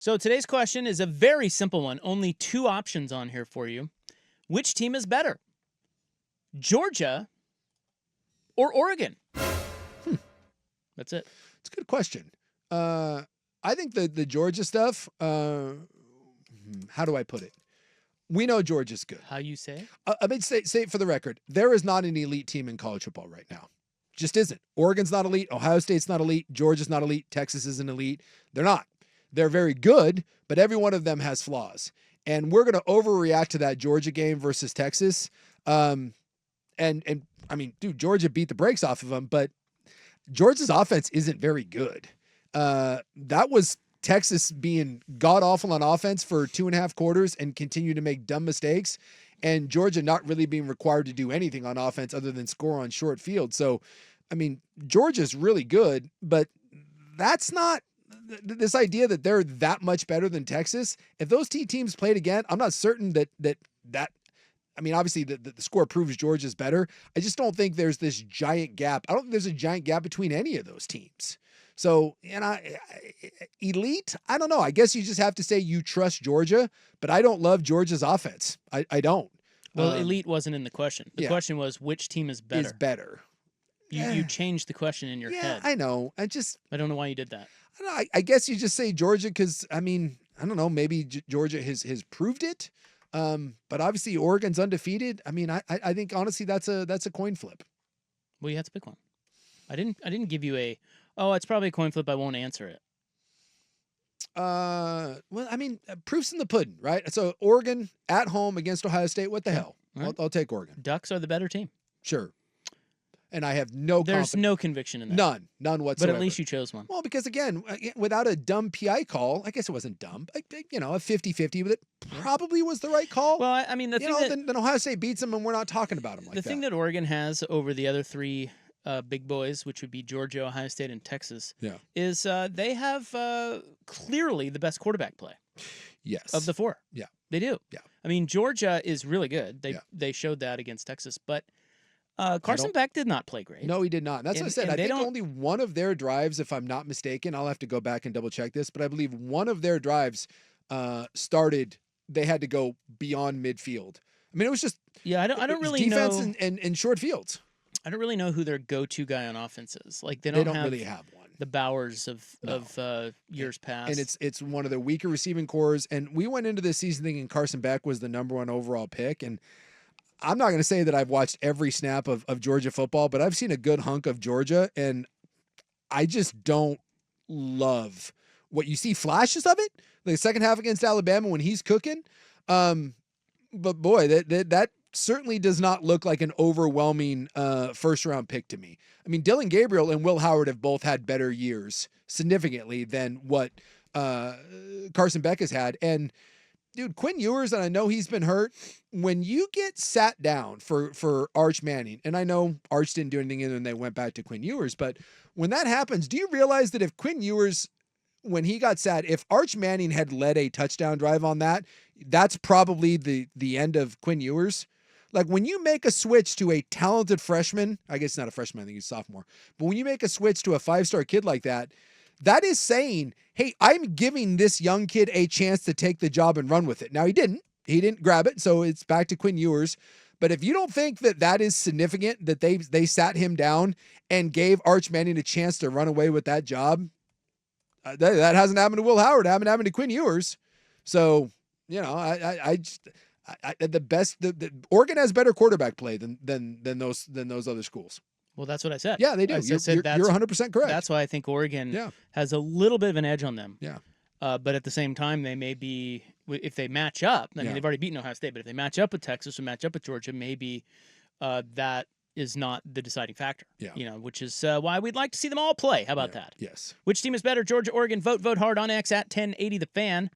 So today's question is a very simple one. Only two options on here for you. Which team is better? Georgia or Oregon? That's it. It's a good question. I think the Georgia stuff, how do I put it? We know Georgia's good. How you say? I mean, say it for the record. There is not an elite team in college football right now. Just isn't. Oregon's not elite. Ohio State's not elite. Georgia's not elite. Texas isn't elite. They're not. They're very good, but every one of them has flaws. And we're going to overreact to that Georgia game versus Texas. And I mean, dude, Georgia beat the brakes off of them, but Georgia's offense isn't very good. That was Texas being god-awful on offense for 2.5 quarters and continue to make dumb mistakes, and Georgia not really being required to do anything on offense other than score on short field. So, I mean, Georgia's really good, but that's not this idea that they're that much better than Texas. If those two teams played again, I'm not certain that I mean, obviously the score proves Georgia's better. I just don't think there's this giant gap. I don't think there's a giant gap between any of those teams. So, elite, I don't know. I guess you just have to say you trust Georgia, but I don't love Georgia's offense. I don't. Well, elite wasn't in the question. The question was which team is better. Is better. You changed the question in your head. I know. I don't know why you did that. I don't know. I guess you just say Georgia because, I mean, I don't know. Maybe Georgia has proved it. But obviously Oregon's undefeated. I mean, I think honestly that's a coin flip. Well, you had to pick one. I didn't give you it's probably a coin flip. I won't answer it. Well, I mean, proof's in the pudding, right? So Oregon at home against Ohio State. What the hell? Right. I'll take Oregon. Ducks are the better team. Sure. And I have no There's no conviction in that. None whatsoever. But at least you chose one. Well, because again, without a dumb PI call, I guess it wasn't dumb. A 50-50 with it probably was the right call. Well, I mean, then Ohio State beats them and we're not talking about them like that. The thing that Oregon has over the other three big boys, which would be Georgia, Ohio State, and Texas, is they have clearly the best quarterback play. Yes. Of the four. Yeah. They do. Yeah. I mean, Georgia is really good. They showed that against Texas, but Carson Beck did not play great. No, he did not. And that's what I said. I think only one of their drives, if I'm not mistaken, I'll have to go back and double check this, but I believe one of their drives started, they had to go beyond midfield. I mean, it was just I don't really defense know and short fields. I don't really know who their go-to guy on offense is. Like they don't really have one. The Bowers of years past. And it's one of their weaker receiving cores. And we went into this season thinking Carson Beck was the #1 overall pick. And I'm not going to say that I've watched every snap of Georgia football, but I've seen a good hunk of Georgia, and I just don't love what you see flashes of it. The second half against Alabama when he's cooking. But boy, that certainly does not look like an overwhelming first-round pick to me. I mean, Dylan Gabriel and Will Howard have both had better years significantly than what Carson Beck has had. And dude, Quinn Ewers, and I know he's been hurt, when you get sat down for Arch Manning, and I know Arch didn't do anything and then they went back to Quinn Ewers, but when that happens, do you realize that if Quinn Ewers, when he got sat, if Arch Manning had led a touchdown drive on that, that's probably the end of Quinn Ewers? Like when you make a switch to a talented freshman, I guess not a freshman, I think he's a sophomore, but when you make a switch to a 5-star kid like that, that is saying, hey, I'm giving this young kid a chance to take the job and run with it. Now, he didn't grab it, so it's back to Quinn Ewers. But if you don't think that is significant, that they sat him down and gave Arch Manning a chance to run away with that job, that hasn't happened to Will Howard. It happened to Quinn Ewers. So, Oregon has better quarterback play than those other schools. Well, that's what I said. Yeah, they do. You're 100% correct. That's why I think Oregon has a little bit of an edge on them. Yeah. But at the same time, they may be, if they match up, I mean, they've already beaten Ohio State, but if they match up with Texas or match up with Georgia, maybe that is not the deciding factor. Yeah. Which is why we'd like to see them all play. How about that? Yes. Which team is better? Georgia, Oregon? Vote hard on X at 1080 The Fan.